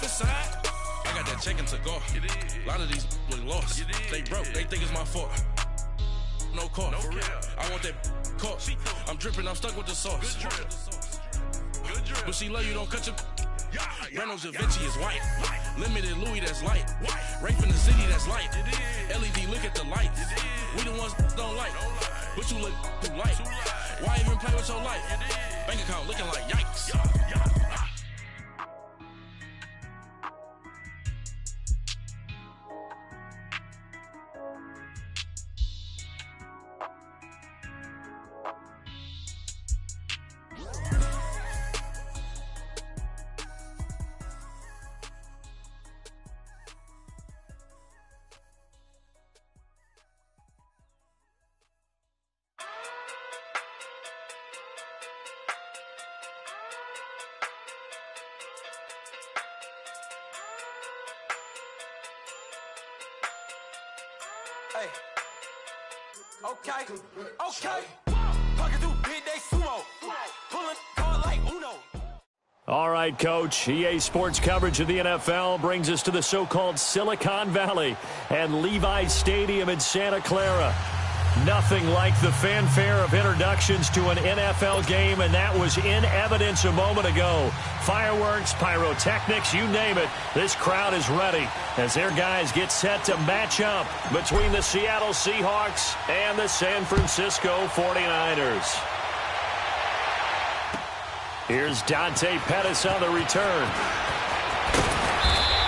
side. I got that check and took off. A lot of these look lost. They broke. They think it's my fault. No call. For real. I want that caught. I'm dripping. I'm stuck with the sauce. Good drip. But she love you. Don't cut your. Reynolds Da Vinci is white. Limited Louis, that's light. Rape in the city, that's light. LED, look at the lights. We the ones don't like. But you look too light. Why even play with your life? Bank account looking like yikes. Hey. Okay. Talking through big day sumo. Pulling card like Uno. All right, Coach. EA Sports coverage of the NFL brings us to the so-called Silicon Valley and Levi's Stadium in Santa Clara. Nothing like the fanfare of introductions to an NFL game, and that was in evidence a moment ago. Fireworks, pyrotechnics, you name it. This crowd is ready as their guys get set to match up between the Seattle Seahawks and the San Francisco 49ers. Here's Dante Pettis on the return.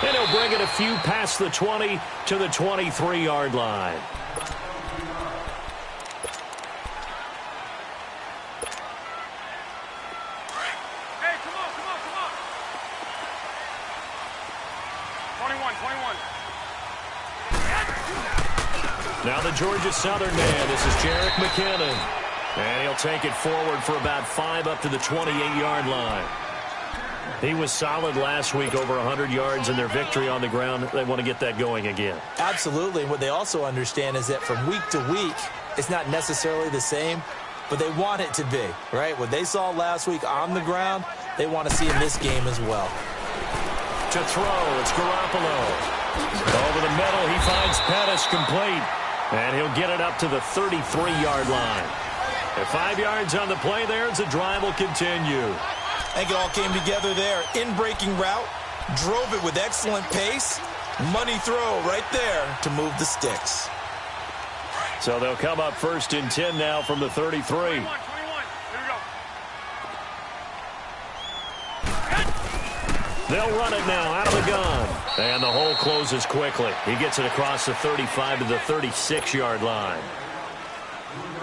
And he'll bring it a few past the 20 to the 23-yard line. Now the Georgia Southern man, this is Jerick McKinnon. And he'll take it forward for about 5 up to the 28-yard line. He was solid last week, over 100 yards in their victory on the ground. They want to get that going again. Absolutely. What they also understand is that from week to week, it's not necessarily the same, but they want it to be, right? What they saw last week on the ground, they want to see in this game as well. To throw, it's Garoppolo. Over the middle, he finds Pettis complete. And he'll get it up to the 33-yard line. And 5 yards on the play there as the drive will continue. I think it all came together there. In-breaking route, drove it with excellent pace. Money throw right there to move the sticks. So they'll come up 1st and 10 now from the 33. They'll run it now out of the gun. And the hole closes quickly. He gets it across the 35 to the 36-yard line.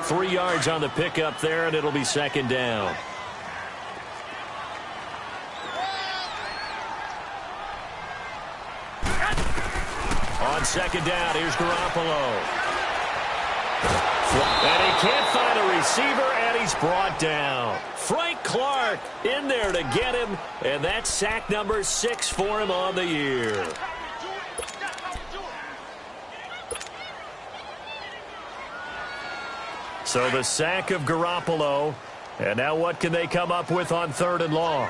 3 yards on the pickup there, and it'll be 2nd down. On 2nd down, here's Garoppolo. And he can't find a receiver, and he's brought down. Frank Clark in there to get him, and that's sack number 6 for him on the year. So the sack of Garoppolo, and now what can they come up with on 3rd and long?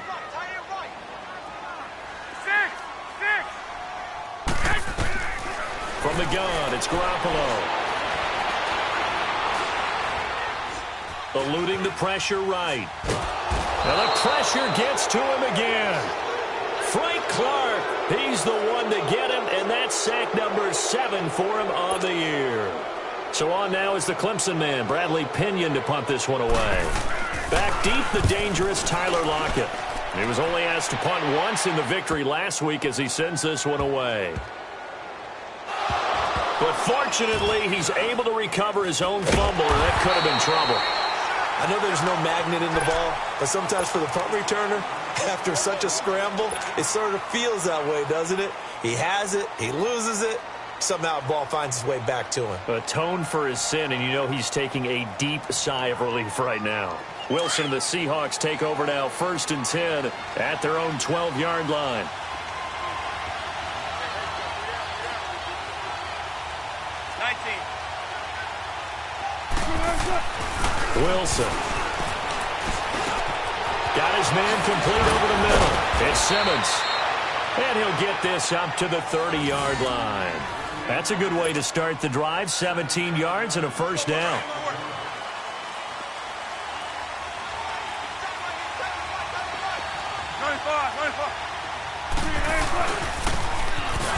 From the gun, it's Garoppolo. Eluding the pressure right. Now the pressure gets to him again. Frank Clark, he's the one to get him, and that's sack number 7 for him on the year. So on now is the Clemson man, Bradley Pinion, to punt this one away. Back deep, the dangerous Tyler Lockett. He was only asked to punt once in the victory last week as he sends this one away. But fortunately, he's able to recover his own fumble, and that could have been trouble. I know there's no magnet in the ball, but sometimes for the punt returner, after such a scramble, it sort of feels that way, doesn't it? He has it, he loses it, somehow the ball finds its way back to him. Atone for his sin, and you know he's taking a deep sigh of relief right now. Wilson and the Seahawks take over now, 1st and 10 at their own 12-yard line. Wilson. Got his man complete over the middle. It's Simmons. And he'll get this up to the 30-yard line. That's a good way to start the drive. 17 yards and a first down.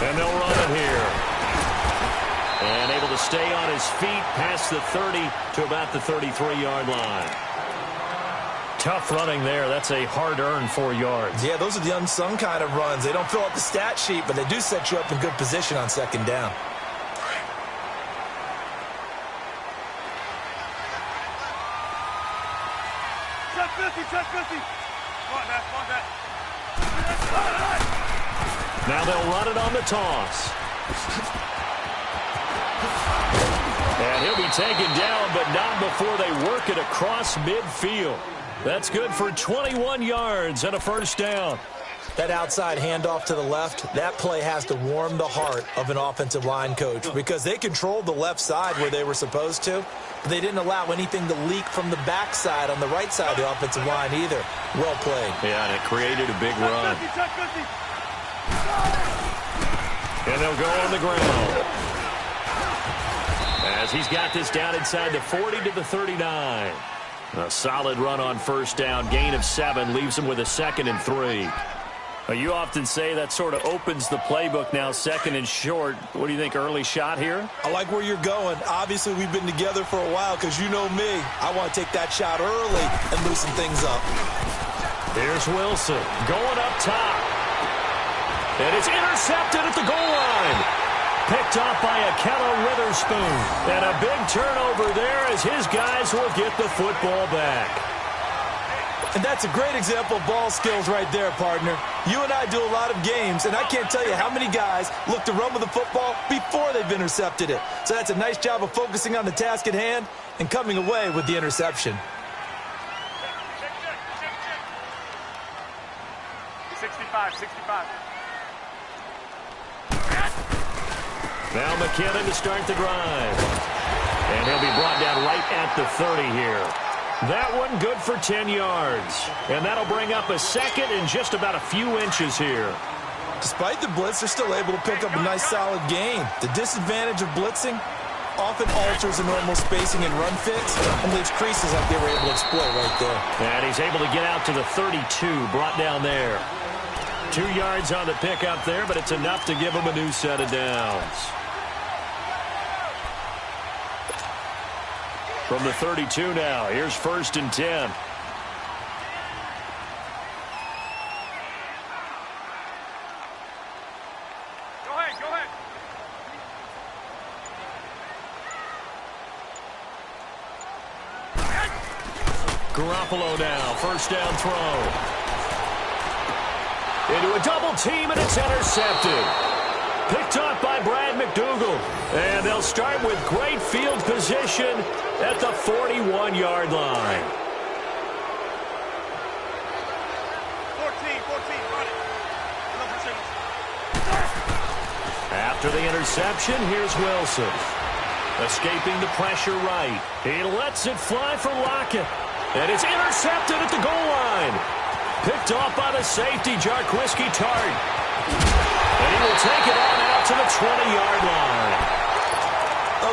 And they'll run it here. And able to stay on his feet past the 30 to about the 33-yard line. Tough running there. That's a hard-earned 4 yards. Yeah, those are the unsung kind of runs. They don't fill up the stat sheet, but they do set you up in good position on second down. Check 50, check 50. Come on, Matt. Now they'll run it on the toss. And he'll be taken down, but not before they work it across midfield. That's good for 21 yards and a first down. That outside handoff to the left, that play has to warm the heart of an offensive line coach because they controlled the left side where they were supposed to, but they didn't allow anything to leak from the backside on the right side of the offensive line either. Well played. Yeah, and it created a big run. And they'll go on the ground. As he's got this down inside the 40 to the 39. A solid run on first down. Gain of 7 leaves him with a 2nd and 3. You often say that sort of opens the playbook now, 2nd and short. What do you think, early shot here? I like where you're going. Obviously, we've been together for a while because you know me. I want to take that shot early and loosen things up. Here's Wilson going up top. And it's intercepted at the goal line. Picked off by Akella Witherspoon. And a big turnover there as his guys will get the football back. And that's a great example of ball skills right there, partner. You and I do a lot of games, and I can't tell you how many guys look to run with the football before they've intercepted it. So that's a nice job of focusing on the task at hand and coming away with the interception. 65. Now McKinnon to start the drive. And he'll be brought down right at the 30 here. That one good for 10 yards. And that'll bring up a 2nd and just about a few inches here. Despite the blitz, they're still able to pick up a nice solid gain. The disadvantage of blitzing often alters the normal spacing and run fits and leaves creases like they were able to exploit right there. And he's able to get out to the 32, brought down there. 2 yards on the pickup there, but it's enough to give him a new set of downs. From the 32 now, here's 1st and 10. Go ahead. Garoppolo now, 1st down throw. Into a double team, and it's intercepted. Picked off by Brad McDougal. And they'll start with great field position at the 41-yard line. 14, run it. After the interception, here's Wilson. Escaping the pressure right. He lets it fly for Lockett. And it's intercepted at the goal line. Picked off by the safety, Jarquiski Tart. And he will take it on out to the 20-yard line.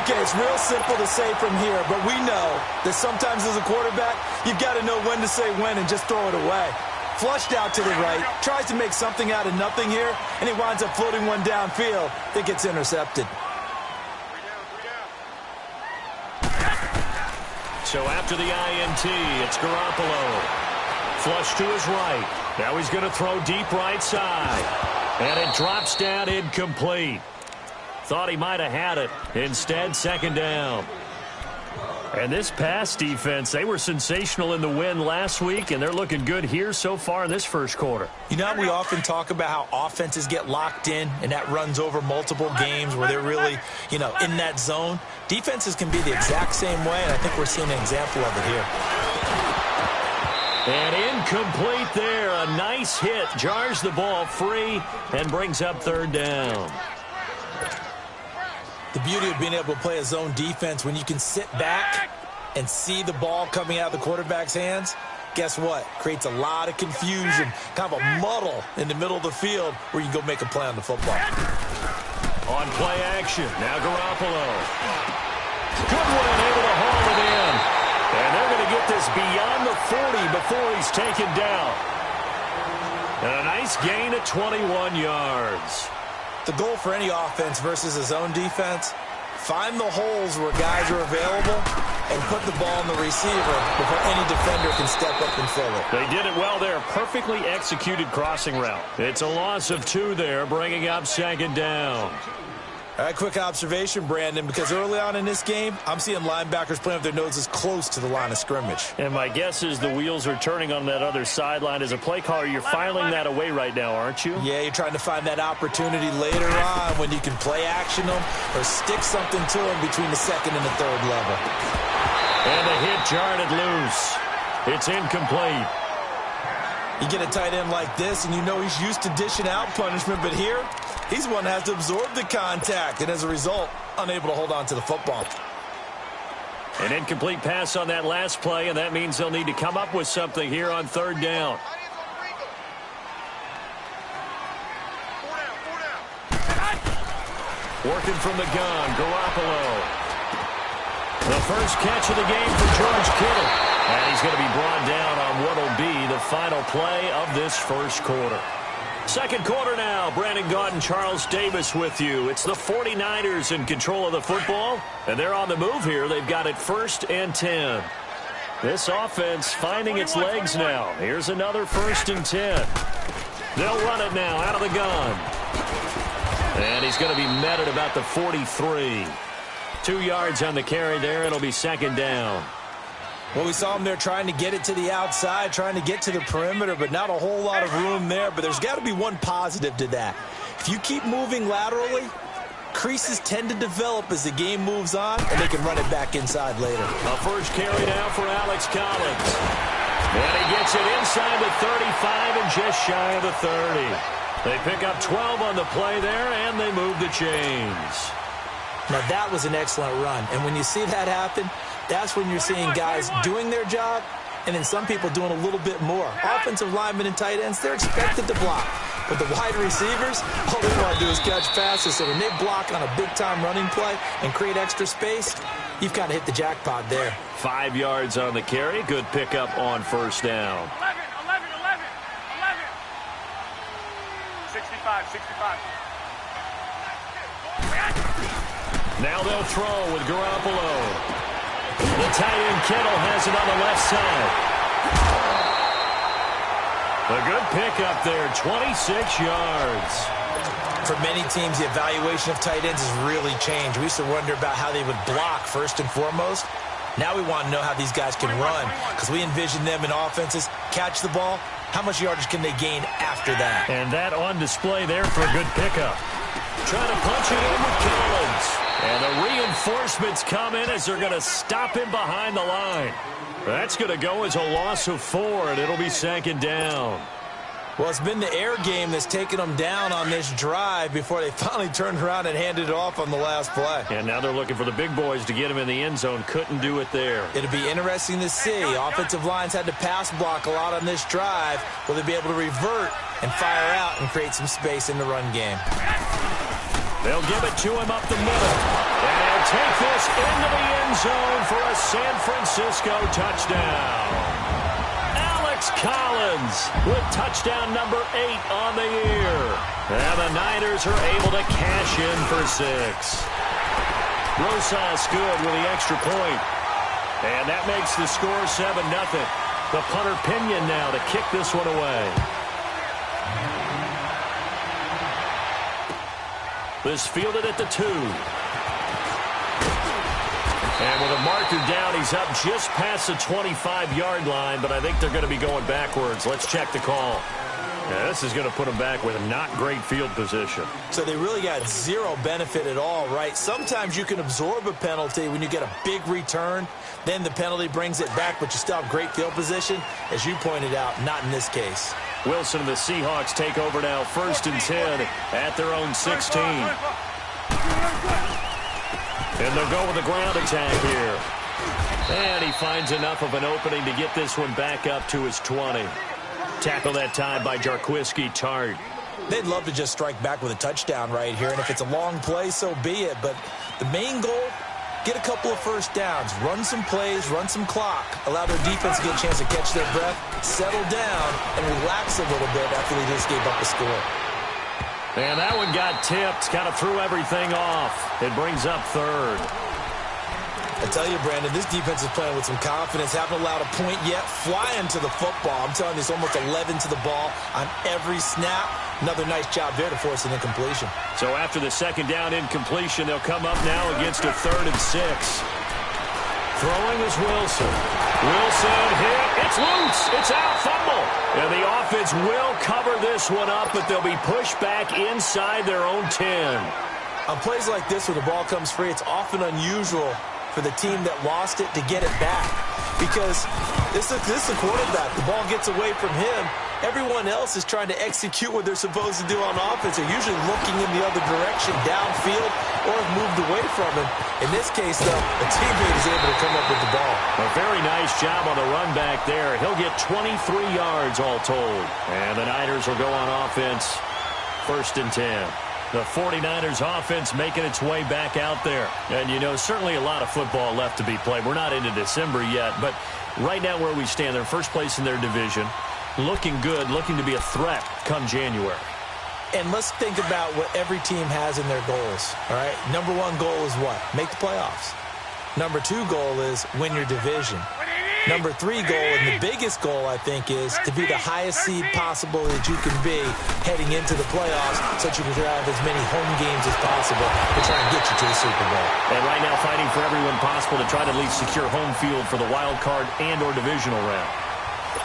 Okay, it's real simple to say from here, but we know that sometimes as a quarterback, you've got to know when to say when and just throw it away. Flushed out to the right, tries to make something out of nothing here, and he winds up floating one downfield that gets intercepted. So after the INT, it's Garoppolo. Flush to his right. Now he's going to throw deep right side. And it drops down incomplete. Thought he might have had it. Instead, 2nd down. And this pass defense, they were sensational in the win last week, and they're looking good here so far in this first quarter. You know, we often talk about how offenses get locked in, and that runs over multiple games where they're really, in that zone. Defenses can be the exact same way, and I think we're seeing an example of it here. And incomplete there. A nice hit. Jars the ball free and brings up 3rd down. The beauty of being able to play a zone defense when you can sit back and see the ball coming out of the quarterback's hands guess what? Creates a lot of confusion, kind of a muddle in the middle of the field where you can go make a play on the football. On play action, now Garoppolo. Goodwin able to haul it in. And they're going to get this beyond the 40 before he's taken down. And a nice gain at 21 yards. The goal for any offense versus a zone defense, find the holes where guys are available and put the ball in the receiver before any defender can step up and fill it. They did it well there. Perfectly executed crossing route. It's a loss of 2 there, bringing up 2nd down. All right, quick observation, Brandon, because early on in this game, I'm seeing linebackers playing with their noses close to the line of scrimmage. And my guess is the wheels are turning on that other sideline. As a play caller, you're filing that away right now, aren't you? Yeah, you're trying to find that opportunity later on when you can play action them or stick something to them between the 2nd and the 3rd level. And the hit jarred it loose. It's incomplete. You get a tight end like this, and you know he's used to dishing out punishment, but here, he's the one that has to absorb the contact, and as a result, unable to hold on to the football. An incomplete pass on that last play, and that means they'll need to come up with something here on 3rd down. Working from the gun, Garoppolo. The first catch of the game for George Kittle. And he's going to be brought down on what will be the final play of this first quarter. 2nd quarter now. Brandon Gaudin, Charles Davis with you. It's the 49ers in control of the football, and they're on the move here. They've got it 1st and 10. This offense finding its legs now. Here's another 1st and 10. They'll run it now out of the gun. And he's going to be met at about the 43. 2 yards on the carry there. It'll be 2nd down. Well, we saw him there trying to get it to the outside, trying to get to the perimeter, but not a whole lot of room there. But there's got to be one positive to that. If you keep moving laterally, creases tend to develop as the game moves on, and they can run it back inside later. A first carry now for Alex Collins. And he gets it inside the 35 and just shy of the 30. They pick up 12 on the play there, and they move the chains. Now, that was an excellent run. And when you see that happen, that's when you're seeing guys doing their job and then some people doing a little bit more. Offensive linemen and tight ends, they're expected to block. But the wide receivers, all they want to do is catch passes. So when they block on a big-time running play and create extra space, you've kind of hit the jackpot there. 5 yards on the carry. Good pickup on 1st down. 65. Now they'll throw with Garoppolo. The tight end Kittle has it on the left side. A good pickup there, 26 yards. For many teams, the evaluation of tight ends has really changed. We used to wonder about how they would block first and foremost. Now we want to know how these guys can run because we envision them in offenses, catch the ball, how much yardage can they gain after that? And that on display there for a good pickup. Trying to punch it in with Collins. And the reinforcements come in as they're going to stop him behind the line. That's going to go as a loss of 4, and it'll be 2nd down. Well, it's been the air game that's taken them down on this drive before they finally turned around and handed it off on the last play. And now they're looking for the big boys to get him in the end zone. Couldn't do it there. It'll be interesting to see. Offensive lines had to pass block a lot on this drive. Will they be able to revert and fire out and create some space in the run game? They'll give it to him up the middle. And he'll take this into the end zone for a San Francisco touchdown. Alex Collins with touchdown number 8 on the year. And the Niners are able to cash in for 6. Rosas good with the extra point. And that makes the score 7-0. The punter Pinion now to kick this one away. This fielded at the 2. And with a marker down, he's up just past the 25-yard line, but I think they're going to be going backwards. Let's check the call. Yeah, this is going to put them back with a not great field position. So they really got zero benefit at all, right? Sometimes you can absorb a penalty when you get a big return. Then the penalty brings it back, but you still have great field position. As you pointed out, not in this case. Wilson and the Seahawks take over now, 1st and 10 at their own 16. And they'll go with the ground attack here. And he finds enough of an opening to get this one back up to his 20. Tackle that time by Jarquiski Tart. They'd love to just strike back with a touchdown right here, and if it's a long play, so be it. But the main goal, get a couple of first downs, run some plays, run some clock, allow their defense to get a chance to catch their breath, settle down, and relax a little bit after they just gave up a score. And that one got tipped, kind of threw everything off. It brings up third. I tell you, Brandon, this defense is playing with some confidence. Haven't allowed a point yet. Flying to the football. I'm telling you, it's almost 11 to the ball on every snap. Another nice job there to force an incompletion. So after the second down incompletion, they'll come up now against a 3rd and 6. Throwing is Wilson. Wilson hit. It's loose. It's out. Fumble. And the offense will cover this one up, but they'll be pushed back inside their own 10. On plays like this where the ball comes free, it's often unusual for the team that lost it to get it back, because this is a quarterback. The ball gets away from him. Everyone else is trying to execute what they're supposed to do on offense. They're usually looking in the other direction, downfield, or have moved away from him. In this case, though, a teammate is able to come up with the ball. A very nice job on the run back there. He'll get 23 yards all told. And the Niners will go on offense, 1st and 10. The 49ers offense making its way back out there. And, you know, certainly a lot of football left to be played. We're not into December yet, but right now where we stand, they're first place in their division. Looking good, looking to be a threat come January. And let's think about what every team has in their goals, all right? Number 1 goal is what? Make the playoffs. Number 2 goal is win your division. Number 3 goal, and the biggest goal, I think, is to be the highest seed possible that you can be heading into the playoffs so that you can have as many home games as possible to try and get you to the Super Bowl. And right now fighting for everyone possible to try to at least secure home field for the wild card and or divisional round.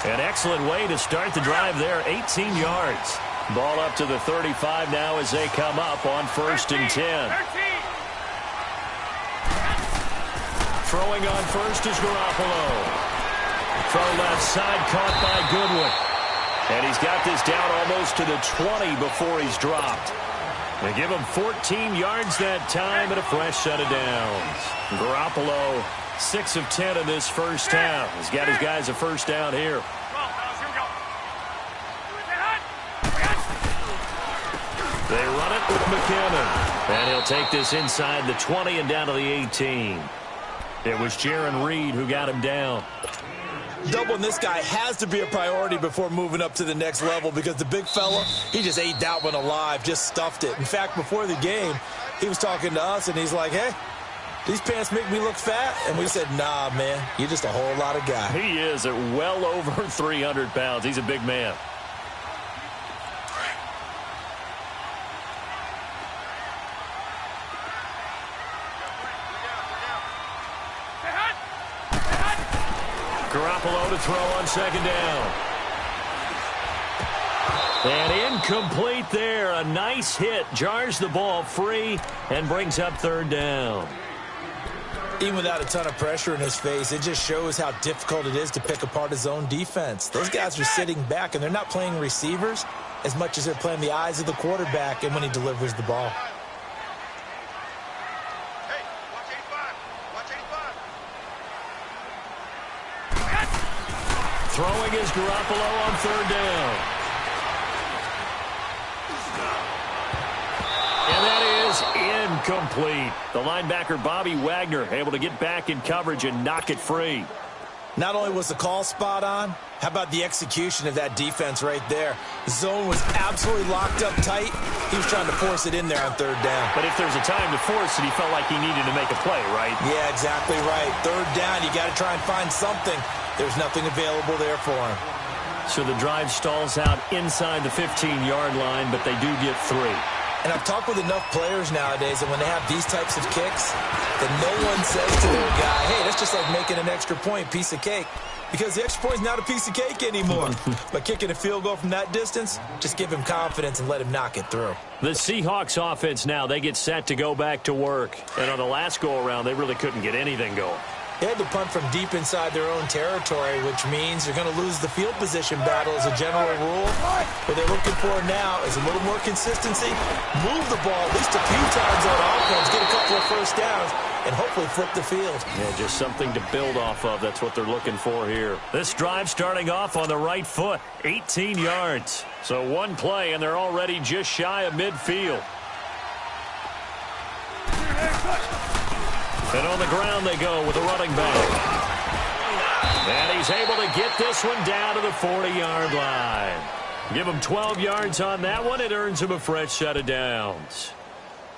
An excellent way to start the drive there, 18 yards. Ball up to the 35 now as they come up on 1st and 10. Throwing on first is Garoppolo. Throw left side, caught by Goodwin. And he's got this down almost to the 20 before he's dropped. They give him 14 yards that time and a fresh set of downs. Garoppolo, 6 of 10 in this first half. He's got his guys a first down here. They run it with McKinnon. And he'll take this inside the 20 and down to the 18. It was Jaron Reed who got him down. Doubling this guy has to be a priority before moving up to the next level, because the big fella, he just ate that one alive, just stuffed it. In fact, before the game, he was talking to us, and he's like, hey, these pants make me look fat. And we said, nah, man, you're just a whole lot of guy. He is at well over 300 pounds. He's a big man. Garoppolo to throw on 2nd down. And incomplete there. A nice hit. Jars the ball free and brings up 3rd down. Even without a ton of pressure in his face, it just shows how difficult it is to pick apart his own defense. Those guys are sitting back, and they're not playing receivers as much as they're playing the eyes of the quarterback and when he delivers the ball. Throwing is Garoppolo on 3rd down. And that is incomplete. The linebacker, Bobby Wagner, able to get back in coverage and knock it free. Not only was the call spot on, how about the execution of that defense right there? The zone was absolutely locked up tight. He was trying to force it in there on 3rd down. But if there's a time to force it, he felt like he needed to make a play, right? Yeah, exactly right. 3rd down, you got to try and find something. There's nothing available there for him. So the drive stalls out inside the 15-yard line, but they do get 3. And I've talked with enough players nowadays that when they have these types of kicks, that no one says to their guy, hey, that's just like making an extra point, piece of cake. Because the extra point's not a piece of cake anymore. But kicking a field goal from that distance, just give him confidence and let him knock it through. The Seahawks offense now, they get set to go back to work. And on the last go-around, they really couldn't get anything going. They had to punt from deep inside their own territory, which means you're going to lose the field position battle as a general rule. What they're looking for now is a little more consistency, move the ball at least a few times on offense, get a couple of first downs, and hopefully flip the field. Yeah, just something to build off of. That's what they're looking for here. This drive starting off on the right foot, 18 yards. So one play, and they're already just shy of midfield. And on the ground they go with a running back. And he's able to get this one down to the 40-yard line. Give him 12 yards on that one. It earns him a fresh set of downs.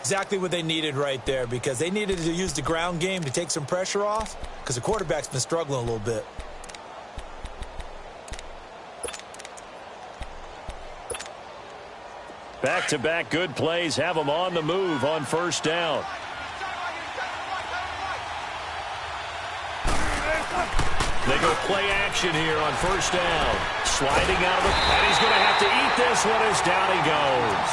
Exactly what they needed right there, because they needed to use the ground game to take some pressure off, because the quarterback's been struggling a little bit. Back-to-back good plays have them on the move on first down. They go play action here on first down. Sliding out of it, and he's going to have to eat this one as down he goes.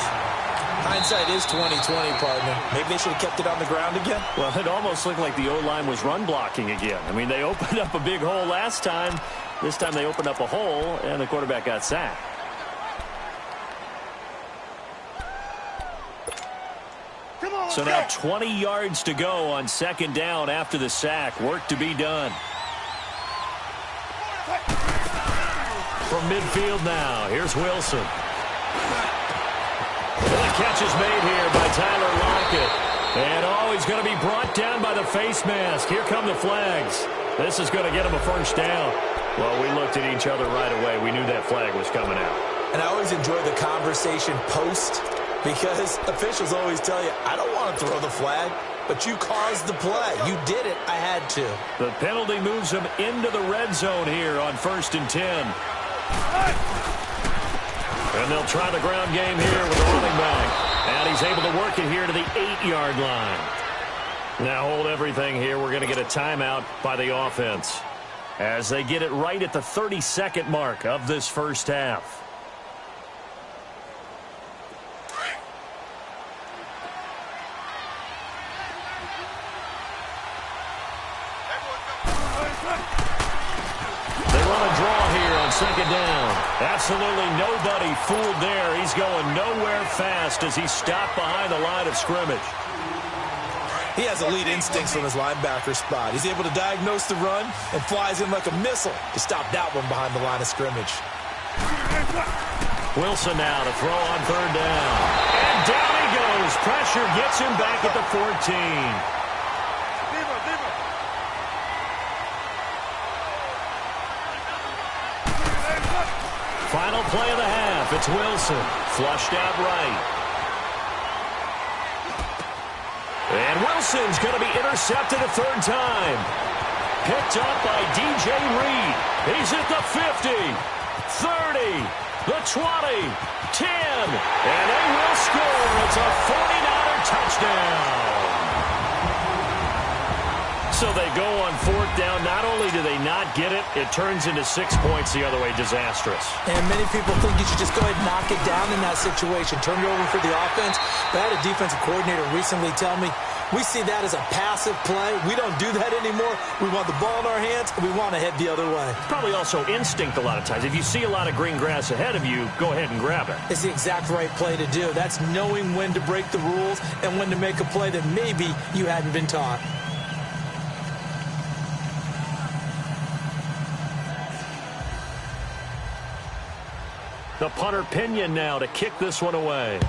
Hindsight is 20/20, partner. Maybe they should have kept it on the ground again. Well, it almost looked like the O-line was run blocking again. I mean, they opened up a big hole last time. This time they opened up a hole, and the quarterback got sacked. So now 20 yards to go on second down after the sack. Work to be done. From midfield now, here's Wilson. The catch is made here by Tyler Lockett. And he's going to be brought down by the face mask. Here come the flags. This is going to get him a first down. Well, we looked at each other right away. We knew that flag was coming out. And I always enjoy the conversation post, because officials always tell you, I don't want to throw the flag, but you caused the play. You did it. I had to. The penalty moves him into the red zone here on 1st and 10. And they'll try the ground game here with the running back. And he's able to work it here to the 8-yard line. Now hold everything here. We're going to get a timeout by the offense as they get it right at the 32nd mark of this first half. Second down. Absolutely nobody fooled there. He's going nowhere fast as he's stopped behind the line of scrimmage. He has elite instincts from his linebacker spot. He's able to diagnose the run and flies in like a missile to stop that one behind the line of scrimmage. Wilson now to throw on third down. And down he goes. Pressure gets him back at the 14. Final play of the half. It's Wilson. Flushed out right. And Wilson's going to be intercepted a third time. Picked up by DJ Reed. He's at the 50, 30, the 20, 10. And they will score. It's a 49er touchdown. So they go on fourth down. Not only do they not get it, it turns into 6 points the other way. Disastrous. And many people think you should just go ahead and knock it down in that situation. Turn it over for the offense. But I had a defensive coordinator recently tell me, we see that as a passive play. We don't do that anymore. We want the ball in our hands, and we want to head the other way. Probably also instinct a lot of times. If you see a lot of green grass ahead of you, go ahead and grab it. It's the exact right play to do. That's knowing when to break the rules and when to make a play that maybe you hadn't been taught. The punter Pinion now to kick this one away.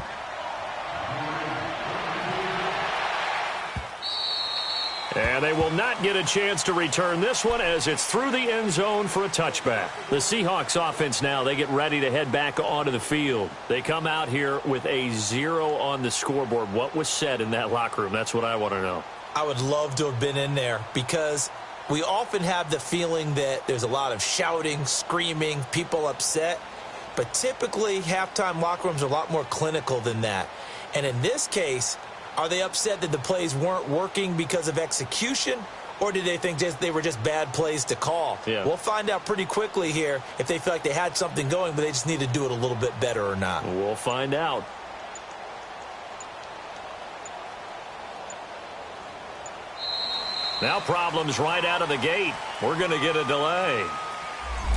And they will not get a chance to return this one as it's through the end zone for a touchback. The Seahawks offense now, they get ready to head back onto the field. They come out here with a 0 on the scoreboard. What was said in that locker room? That's what I want to know. I would love to have been in there, because we often have the feeling that there's a lot of shouting, screaming, people upset. But typically, halftime locker rooms are a lot more clinical than that. And in this case, are they upset that the plays weren't working because of execution, or did they think they were just bad plays to call? Yeah. We'll find out pretty quickly here if they feel like they had something going, but they just need to do it a little bit better or not. We'll find out. Now problems right out of the gate. We're going to get a delay.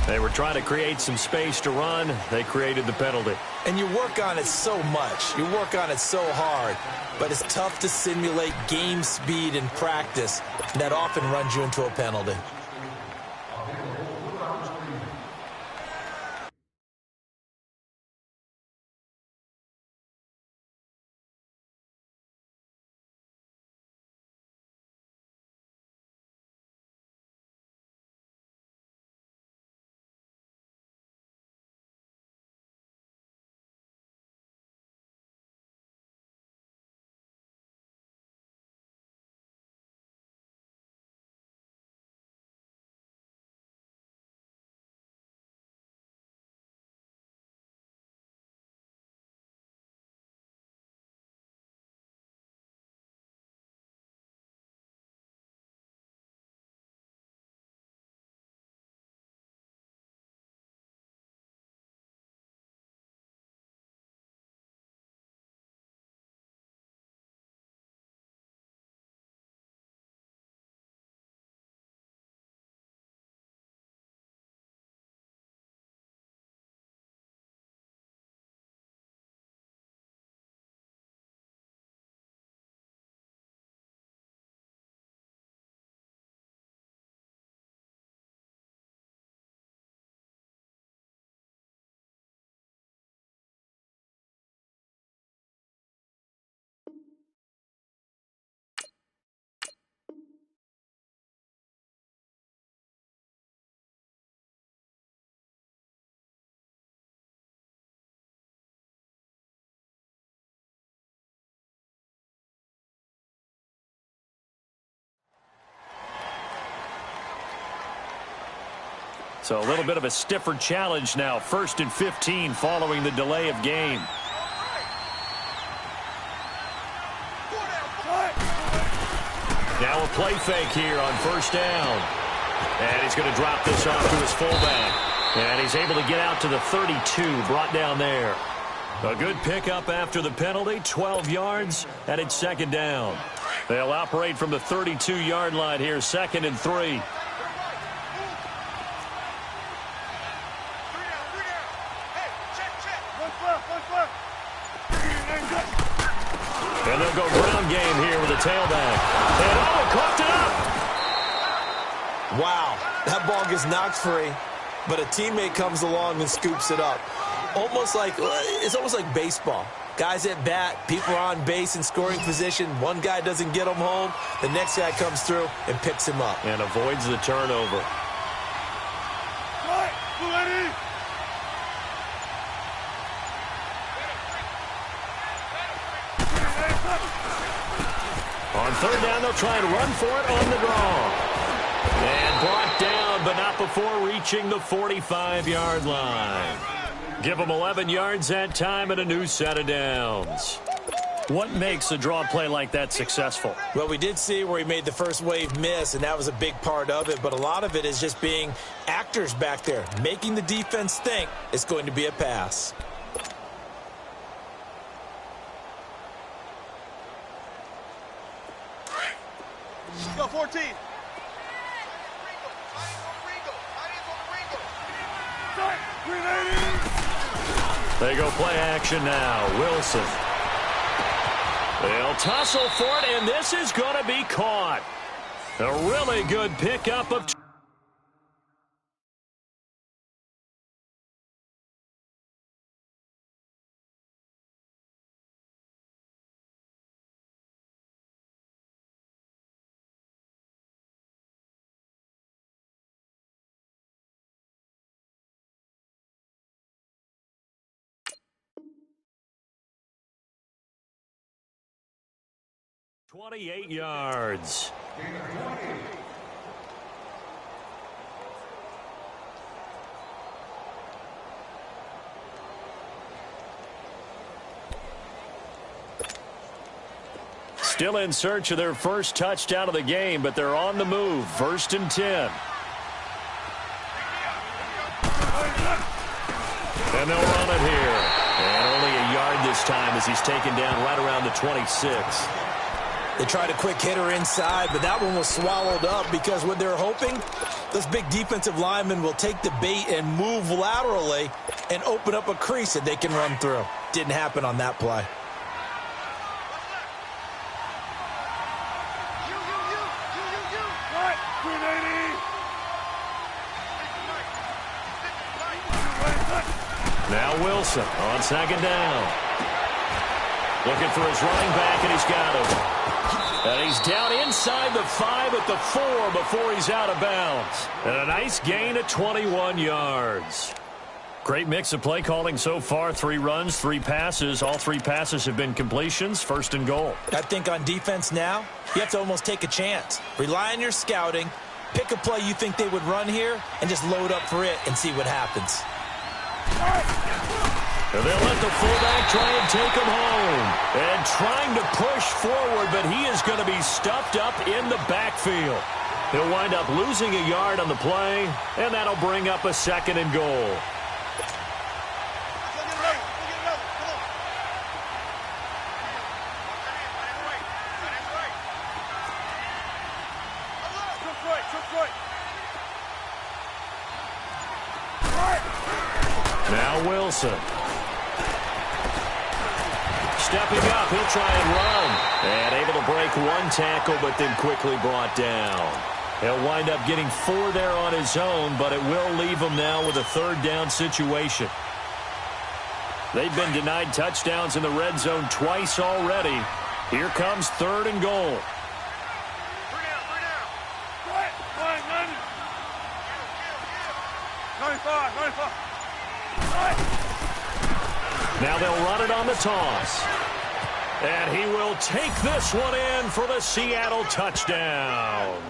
They were trying to create some space to run. They created the penalty. And you work on it so much. You work on it so hard. But it's tough to simulate game speed in practice. And that often runs you into a penalty. So a little bit of a stiffer challenge now. 1st and 15 following the delay of game. Now a play fake here on 1st down. And he's going to drop this off to his fullback. And he's able to get out to the 32, brought down there. A good pickup after the penalty, 12 yards, and it's 2nd down. They'll operate from the 32-yard line here, 2nd and 3. And they'll go ground game here with a tailback. And coughed it up. Wow, that ball gets knocked free, but a teammate comes along and scoops it up. It's almost like baseball. Guys at bat, people are on base in scoring position. One guy doesn't get him home. The next guy comes through and picks him up. And avoids the turnover. On 3rd down, they'll try and run for it on the draw. And brought down, but not before reaching the 45-yard line. Give them 11 yards that time and a new set of downs. What makes a draw play like that successful? Well, we did see where he made the first wave miss, and that was a big part of it. But a lot of it is just being actors back there, making the defense think it's going to be a pass. Go 14. They go play action now. Wilson. They'll tussle for it, and this is going to be caught. A really good pickup of... ...28 yards. Still in search of their first touchdown of the game, but they're on the move. 1st and 10. And they'll run it here. And only a yard this time as he's taken down right around the 26. They tried a quick hitter inside, but that one was swallowed up because what they're hoping, this big defensive lineman will take the bait and move laterally and open up a crease that they can run through. Didn't happen on that play. Now Wilson on second down. Looking for his running back, and he's got him. And he's down inside the 5 at the 4 before he's out of bounds. And a nice gain of 21 yards. Great mix of play calling so far. 3 runs, 3 passes. All 3 passes have been completions. 1st and goal. I think on defense now, you have to almost take a chance. Rely on your scouting. Pick a play you think they would run here and just load up for it and see what happens. And they'll let the fullback try and take him home. And trying to push forward, but he is going to be stuffed up in the backfield. He'll wind up losing a yard on the play, and that'll bring up a 2nd and goal. Now Wilson. Stepping up, he'll try and run. And able to break 1 tackle, but then quickly brought down. He'll wind up getting 4 there on his own, but it will leave him now with a 3rd down situation. They've been denied touchdowns in the red zone twice already. Here comes 3rd and goal. Now they'll run it on the toss. And he will take this one in for the Seattle touchdown.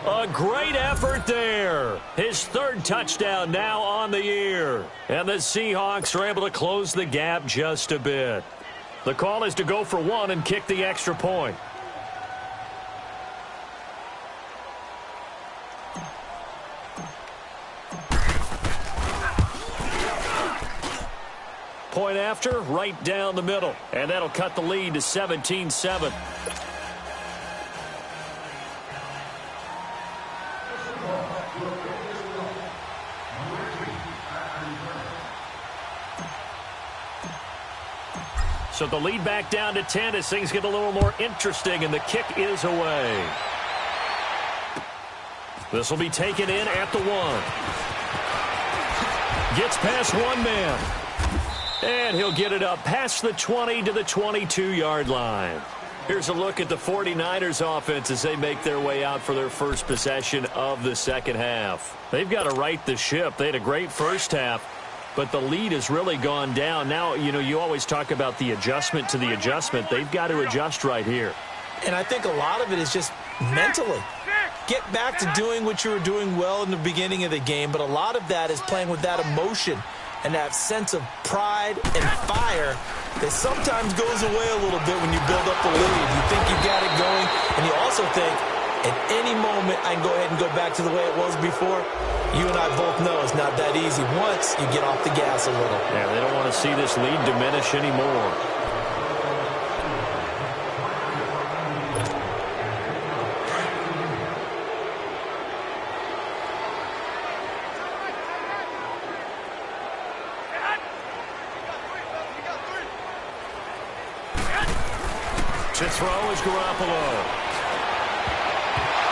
A great effort there. His 3rd touchdown now on the year. And the Seahawks are able to close the gap just a bit. The call is to go for 1 and kick the extra point. Point after, right down the middle. And that'll cut the lead to 17-7. So the lead back down to 10 as things get a little more interesting, and the kick is away. This will be taken in at the 1. Gets past 1 man. And he'll get it up past the 20 to the 22-yard line. Here's a look at the 49ers offense as they make their way out for their first possession of the second half. They've got to right the ship. They had a great first half, but the lead has really gone down. Now, you know, you always talk about the adjustment to the adjustment. They've got to adjust right here. And I think a lot of it is just mentally. Get back to doing what you were doing well in the beginning of the game, but a lot of that is playing with that emotion and that sense of pride and fire that sometimes goes away a little bit when you build up the lead. You think you've got it going, and you also think, at any moment, I can go ahead and go back to the way it was before. You and I both know it's not that easy once you get off the gas a little. Yeah, they don't want to see this lead diminish anymore. To throw is Garoppolo.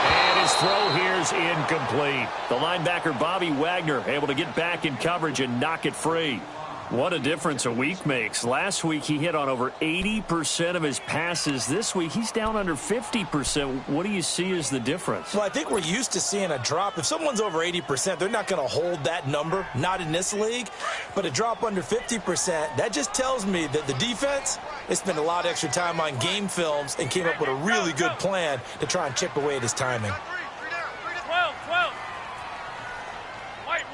And his throw here is incomplete. The linebacker, Bobby Wagner, able to get back in coverage and knock it free. What a difference a week makes. Last week he hit on over 80% of his passes. This week he's down under 50%. What do you see as the difference? Well, I think we're used to seeing a drop. If someone's over 80%, they're not going to hold that number, not in this league. But a drop under 50%, that just tells me that the defense, they spent a lot of extra time on game films and came up with a really good plan to try and chip away at his timing. 12. White.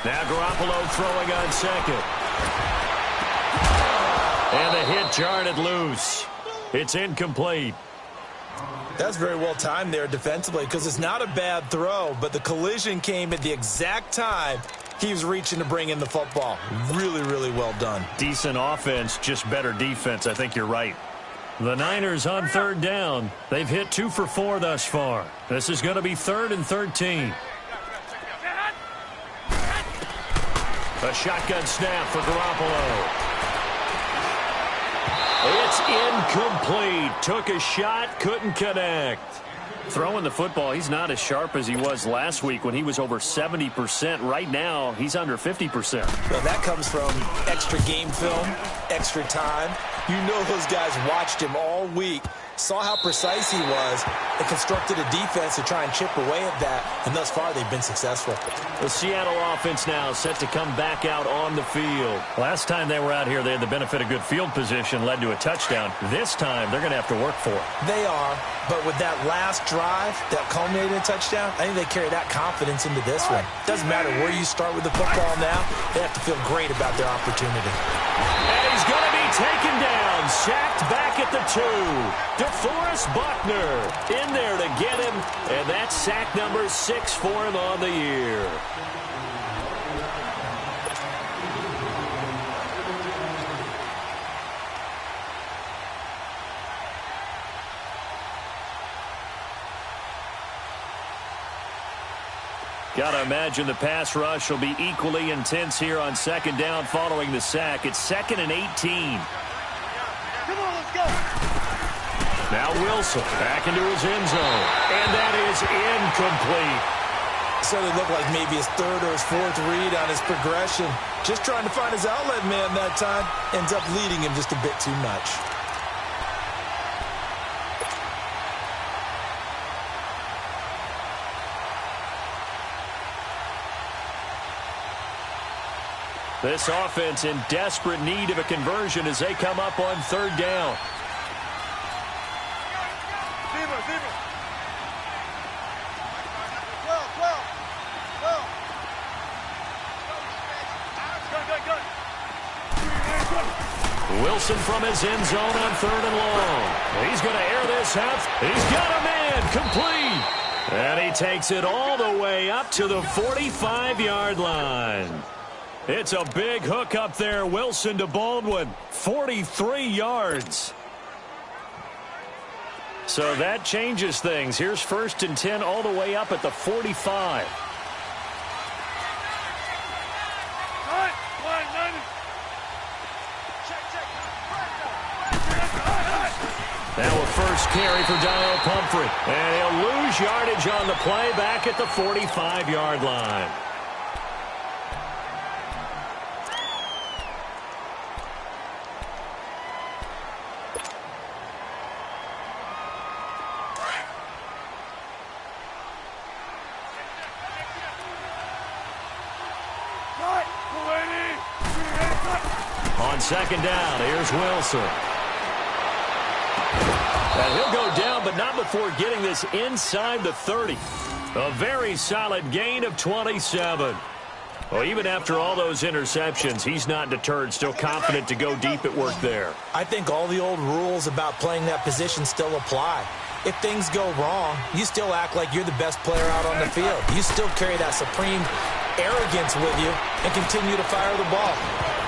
Now Garoppolo throwing on second. And the hit jarred it loose. It's incomplete. That's very well timed there defensively because it's not a bad throw, but the collision came at the exact time He was reaching to bring in the football. Really, really well done. Decent offense, just better defense. I think you're right. The Niners on third down. They've hit 2 for 4 thus far. This is going to be 3rd and 13. A shotgun snap for Garoppolo. It's incomplete. Took a shot, couldn't connect. Throwing the football, he's not as sharp as he was last week when he was over 70%. Right now, he's under 50%. Well, that comes from extra game film, extra time. You know those guys watched him all week, saw how precise he was, and constructed a defense to try and chip away at that, and thus far they've been successful. The Seattle offense now set to come back out on the field. Last time they were out here, they had the benefit of good field position, led to a touchdown. This time, they're going to have to work for it. They are, but with that last drive that culminated in a touchdown, I think they carry that confidence into this one. Doesn't matter where you start with the football now, they have to feel great about their opportunity. And he's going to be taken down, sacked back at the 2. DeForest Buckner in there to get him, and that's sack number 6 for him on the year. Gotta imagine the pass rush will be equally intense here on second down following the sack. It's 2nd and 18. Come on, let's go. Now Wilson back into his end zone. And that is incomplete. So it looked like maybe his 3rd or his 4th read on his progression. Just trying to find his outlet man that time. Ends up leading him just a bit too much. This offense in desperate need of a conversion as they come up on 3rd down. Wilson from his end zone on 3rd and long. He's going to air this out. He's got a man complete. And he takes it all the way up to the 45-yard line. It's a big hook up there. Wilson to Baldwin. 43 yards. So that changes things. Here's 1st and 10 all the way up at the 45. Now a first carry for Daniel Pumphrey. And he'll lose yardage on the play back at the 45-yard line. On 2nd down, here's Wilson. And he'll go down, but not before getting this inside the 30. A very solid gain of 27. Well, even after all those interceptions, he's not deterred, still confident to go deep at work there. I think all the old rules about playing that position still apply. If things go wrong, you still act like you're the best player out on the field. You still carry that supreme arrogance with you and continue to fire the ball.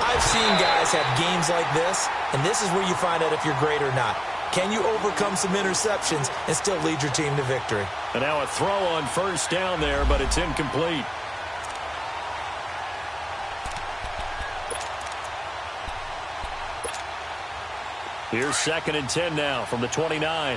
I've seen guys have games like this, and this is where you find out if you're great or not. Can you overcome some interceptions and still lead your team to victory? And now a throw on 1st down there, but it's incomplete. Here's 2nd and 10 now from the 29.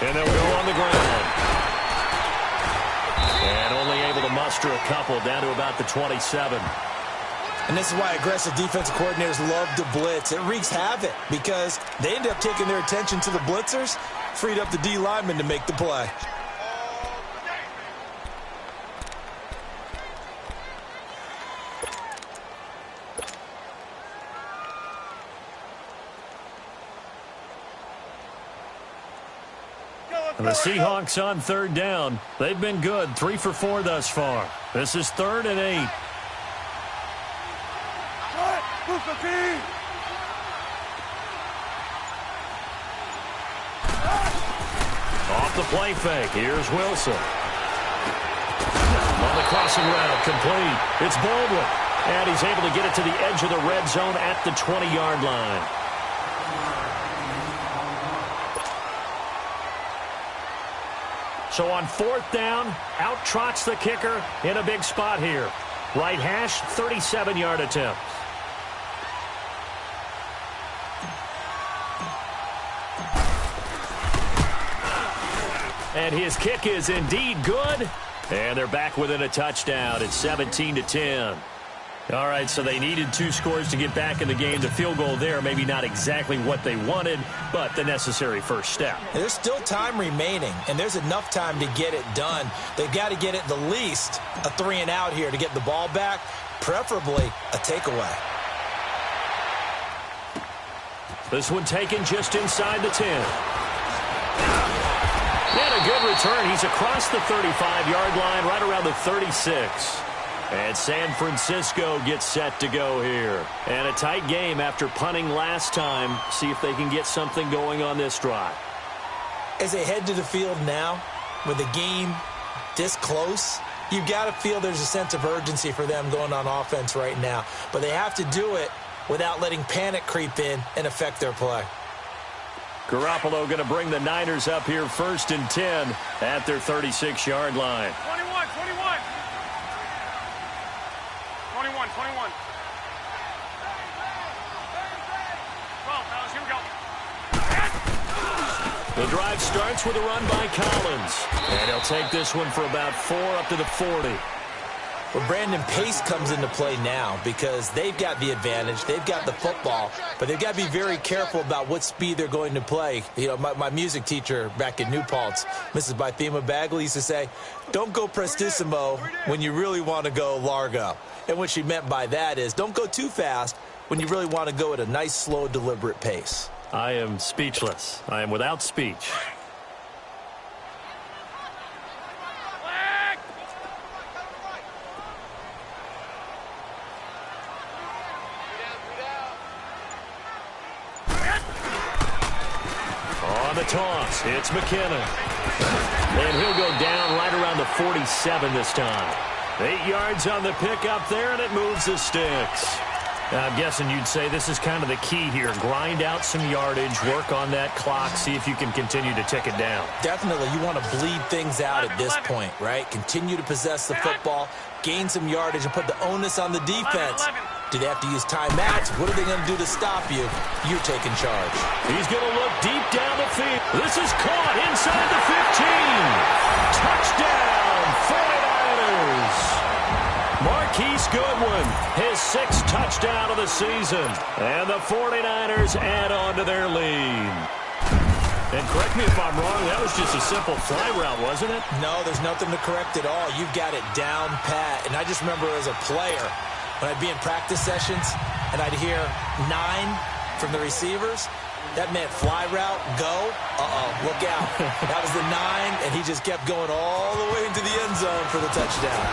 And they'll go on the ground. And only able to muster a couple down to about the 27. And this is why aggressive defensive coordinators love to blitz. It wreaks havoc because they end up taking their attention to the blitzers, freed up the D lineman to make the play. And the Seahawks on 3rd down. They've been good, 3 for 4 thus far. This is 3rd and 8. off the play fake. Here's Wilson. On the crossing route, complete. It's Baldwin. And he's able to get it to the edge of the red zone at the 20-yard line. So on 4th down, out trots the kicker in a big spot here. Right hash, 37-yard attempt. And his kick is indeed good. And they're back within a touchdown. It's 17-10. All right, so they needed 2 scores to get back in the game. The field goal there, maybe not exactly what they wanted, but the necessary first step. There's still time remaining, and there's enough time to get it done. They've got to get at the least a 3-and-out here to get the ball back, preferably a takeaway. This one taken just inside the 10. And a good return. He's across the 35-yard line, right around the 36. And San Francisco gets set to go here. And a tight game after punting last time. See if they can get something going on this drive. As they head to the field now, with the game this close, you've got to feel there's a sense of urgency for them going on offense right now. But they have to do it without letting panic creep in and affect their play. Garoppolo going to bring the Niners up here 1st and 10 at their 36-yard line. 21. 12, fellas, here we go. The drive starts with a run by Collins. And he'll take this one for about 4 up to the 40. Well, Brandon, pace comes into play now because they've got the advantage. They've got the football, but they've got to be very careful about what speed they're going to play. You know, my music teacher back in New Paltz, Mrs. Bythema Bagley, used to say, don't go prestissimo when you really want to go largo. And what she meant by that is don't go too fast when you really want to go at a nice, slow, deliberate pace. I am speechless. I am without speech. On the toss, it's McKinnon. And he'll go down right around the 47 this time. 8 yards on the pickup there, and it moves the sticks. Now, I'm guessing you'd say this is kind of the key here. Grind out some yardage, work on that clock, see if you can continue to tick it down. Definitely, you want to bleed things out at this point, right? Continue to possess the football, gain some yardage, and put the onus on the defense. Do they have to use timeouts? What are they going to do to stop you? You're taking charge. He's going to look deep down the field. This is caught inside the 15. Touchdown, 49ers. Marquise Goodwin, his 6th touchdown of the season. And the 49ers add on to their lead. And correct me if I'm wrong, that was just a simple fly route, wasn't it? No, there's nothing to correct at all. You've got it down pat. And I just remember as a player, when I'd be in practice sessions and I'd hear 9 from the receivers, that meant fly route, go, look out. That was the 9, and he just kept going all the way into the end zone for the touchdown.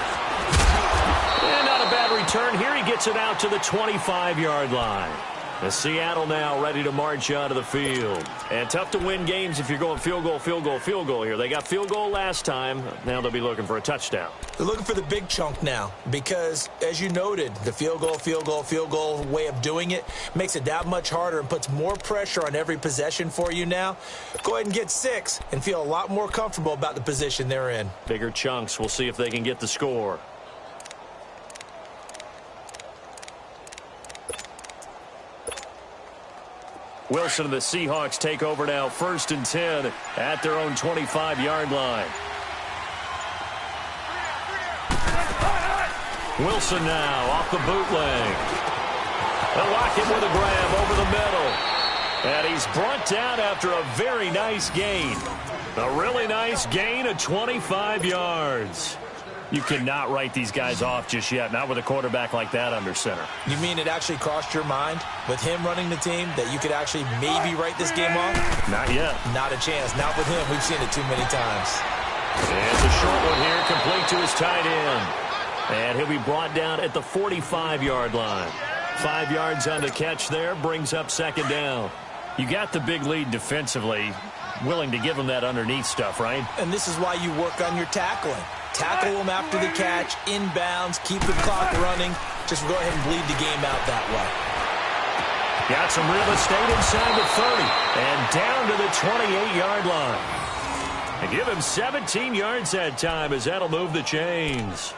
And not a bad return here. He gets it out to the 25-yard line. The Seattle now ready to march onto the field. And tough to win games if you're going field goal, field goal, field goal here. They got field goal last time. Now they'll be looking for a touchdown. They're looking for the big chunk now because, as you noted, the field goal way of doing it makes it that much harder and puts more pressure on every possession for you now. Go ahead and get 6 and feel a lot more comfortable about the position they're in. Bigger chunks. We'll see if they can get the score. Wilson and the Seahawks take over now, 1st and 10 at their own 25-yard line. Wilson now off the bootleg. They'll lock him with a grab over the middle. And he's brought down after a very nice gain. A really nice gain of 25 yards. You cannot write these guys off just yet, not with a quarterback like that under center. You mean it actually crossed your mind with him running the team that you could actually maybe write this game off? Not yet. Not a chance. Not with him. We've seen it too many times. And it's a short one here, complete to his tight end. And he'll be brought down at the 45-yard line. 5 yards on the catch there, brings up 2nd down. You got the big lead defensively, willing to give them that underneath stuff, right? And this is why you work on your tackling. Tackle them after the catch, inbounds, keep the clock running. Just go ahead and bleed the game out that way. Got some real estate inside the 30 and down to the 28-yard line. And give him 17 yards that time as that'll move the chains.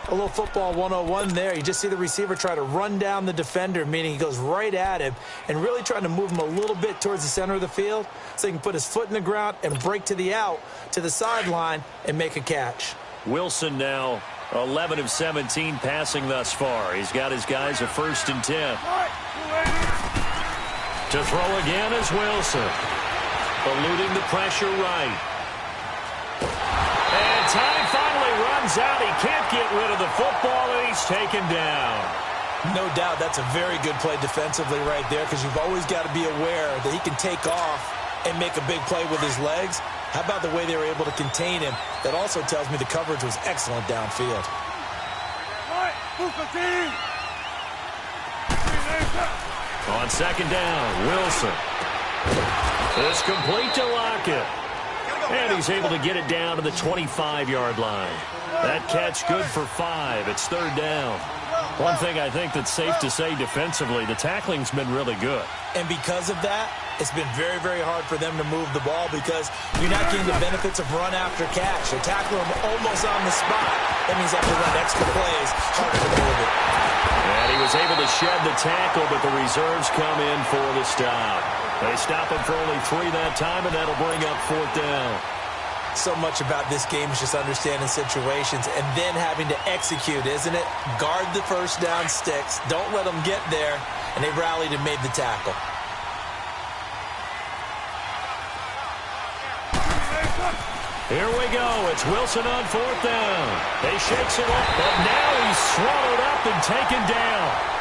A little football 101 there. You just see the receiver try to run down the defender, meaning he goes right at him and really trying to move him a little bit towards the center of the field so he can put his foot in the ground and break to the out, to the sideline, and make a catch. Wilson now 11 of 17 passing thus far. He's got his guys a 1st and 10. To throw again is Wilson. Eluding the pressure right. And time finally runs out. He can't get rid of the football, and he's taken down. No doubt that's a very good play defensively right there because you've always got to be aware that he can take off and make a big play with his legs. How about the way they were able to contain him? That also tells me the coverage was excellent downfield. On 2nd down, Wilson. It's complete to Lockett. And he's able to get it down to the 25-yard line. That catch good for 5. It's 3rd down. One thing I think that's safe to say defensively, the tackling's been really good. And because of that, it's been very, very hard for them to move the ball because you're not getting the benefits of run after catch. They tackle him almost on the spot. That means they have to run extra plays, harder to move it. And he was able to shed the tackle, but the reserves come in for the stop. They stop him for only 3 that time, and that'll bring up 4th down. So much about this game is just understanding situations and then having to execute, isn't it? Guard the 1st down sticks. Don't let them get there. And they rallied and made the tackle. Here we go. It's Wilson on 4th down. He shakes it up, but now he's swallowed up and taken down.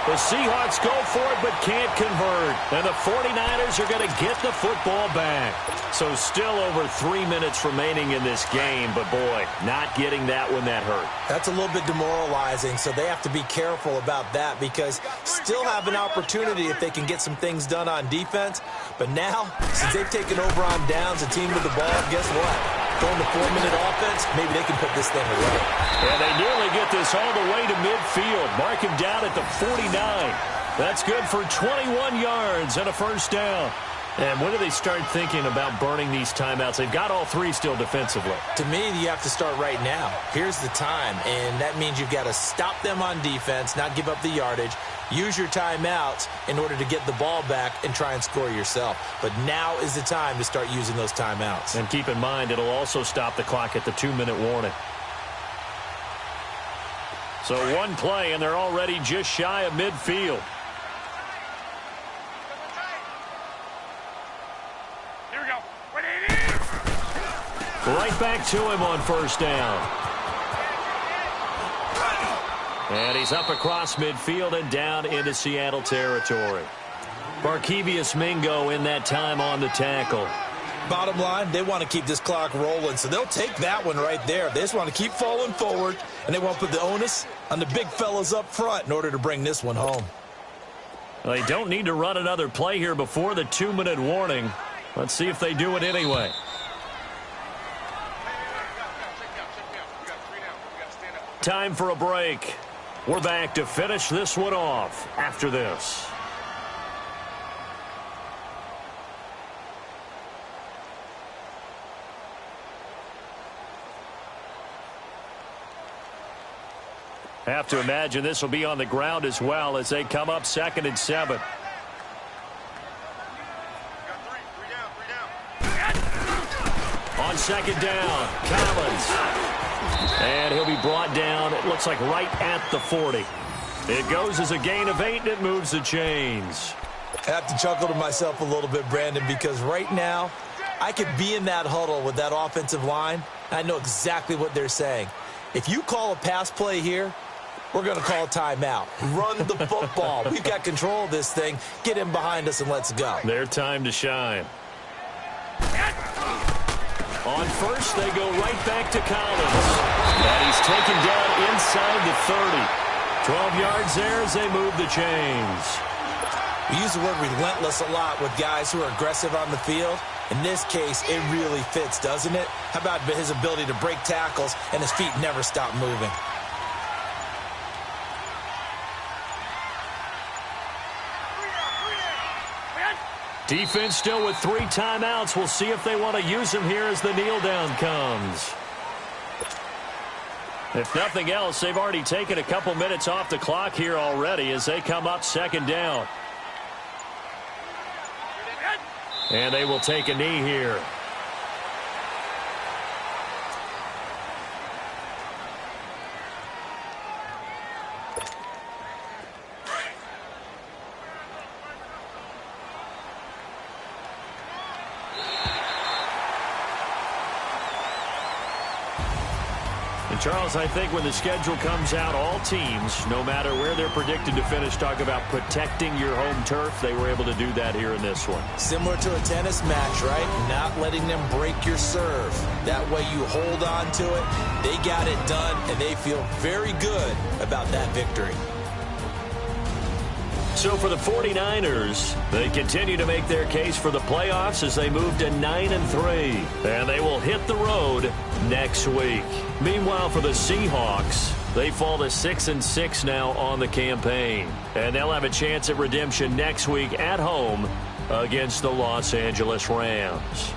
The Seahawks go for it but can't convert. And the 49ers are going to get the football back. So still over 3 minutes remaining in this game. But, boy, not getting that one that hurt. That's a little bit demoralizing, so they have to be careful about that because still have an opportunity if they can get some things done on defense. But now, since they've taken over on downs, a team with the ball, guess what? Going to 4-minute offense, maybe they can put this thing away. And they nearly get this all the way to midfield. Mark him down at the 49. That's good for 21 yards and a 1st down. And when do they start thinking about burning these timeouts? They've got all 3 still defensively. To me, you have to start right now. Here's the time, and that means you've got to stop them on defense, not give up the yardage, use your timeouts in order to get the ball back and try and score yourself. But now is the time to start using those timeouts. And keep in mind, it'll also stop the clock at the 2-minute warning. So 1 play, and they're already just shy of midfield. Right back to him on 1st down. And he's up across midfield and down into Seattle territory. Barkevious Mingo in that time on the tackle. Bottom line, they want to keep this clock rolling, so they'll take that one right there. They just want to keep falling forward, and they want to put the onus on the big fellas up front in order to bring this one home. Well, they don't need to run another play here before the 2-minute warning. Let's see if they do it anyway. Time for a break. We're back to finish this one off after this. Have to imagine this will be on the ground as well as they come up 2nd and 7. On 2nd down, Collins. And he'll be brought down, it looks like right at the 40. It goes as a gain of 8, and it moves the chains. I have to chuckle to myself a little bit, Brandon, because right now I could be in that huddle with that offensive line. I know exactly what they're saying. If you call a pass play here, we're going to call a timeout. Run the football. We've got control of this thing. Get him behind us and let's go. Their time to shine. On 1st, they go right back to Collins. And he's taken down inside the 30. 12 yards there as they move the chains. We use the word relentless a lot with guys who are aggressive on the field. In this case, it really fits, doesn't it? How about his ability to break tackles and his feet never stop moving? Defense still with 3 timeouts. We'll see if they want to use them here as the kneel down comes. If nothing else, they've already taken a couple minutes off the clock here already as they come up 2nd down. And they will take a knee here. And Charles, I think when the schedule comes out, all teams, no matter where they're predicted to finish, talk about protecting your home turf. They were able to do that here in this one. Similar to a tennis match, right? Not letting them break your serve. That way you hold on to it. They got it done, and they feel very good about that victory. So for the 49ers, they continue to make their case for the playoffs as they move to 9-3. And they will hit the road next week. Meanwhile, for the Seahawks, they fall to 6-6 now on the campaign. And they'll have a chance at redemption next week at home against the Los Angeles Rams.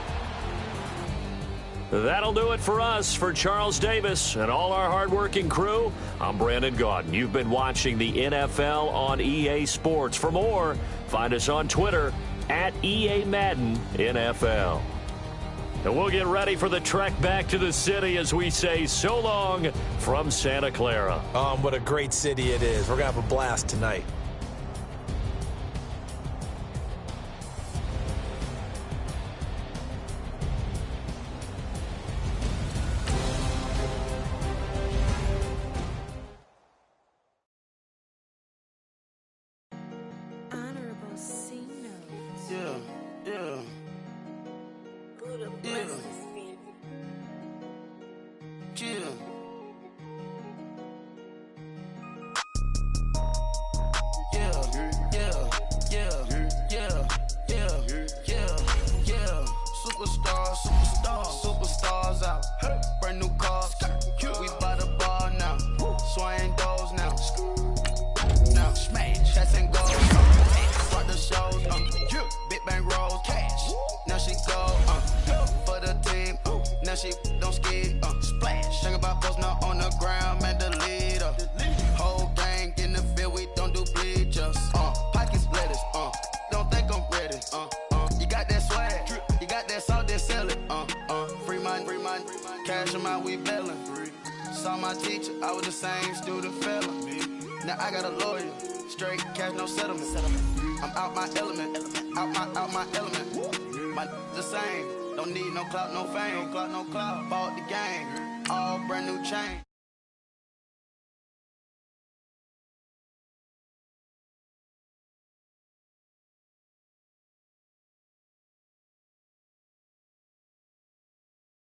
That'll do it for us. For Charles Davis and all our hardworking crew, I'm Brandon Gaudin. You've been watching the NFL on EA Sports. For more, find us on Twitter at EA Madden NFL. And we'll get ready for the trek back to the city as we say so long from Santa Clara. What a great city it is. We're going to have a blast tonight. Superstars out. Brand new cars. We by the bar now. Swaying doors now. Now smash. Chats and goals. Rock the shows. Big bang rolls. Cash. Now she go. For the team. Now she don't ski. Splash. Think about post now on the ground. Man, the leader. Whole gang in the field. We don't do bleachers. Pockets lettuce. Don't think I'm ready. You got that swag. You got that salt, then sell it. Free mind. Cash them out, we bailin'. Saw my teacher, I was the same student fella. Now I got a lawyer, straight cash, no settlement. I'm out my element, out my element. My the same, don't need no clout, no fame. Bought the game, all brand new chain.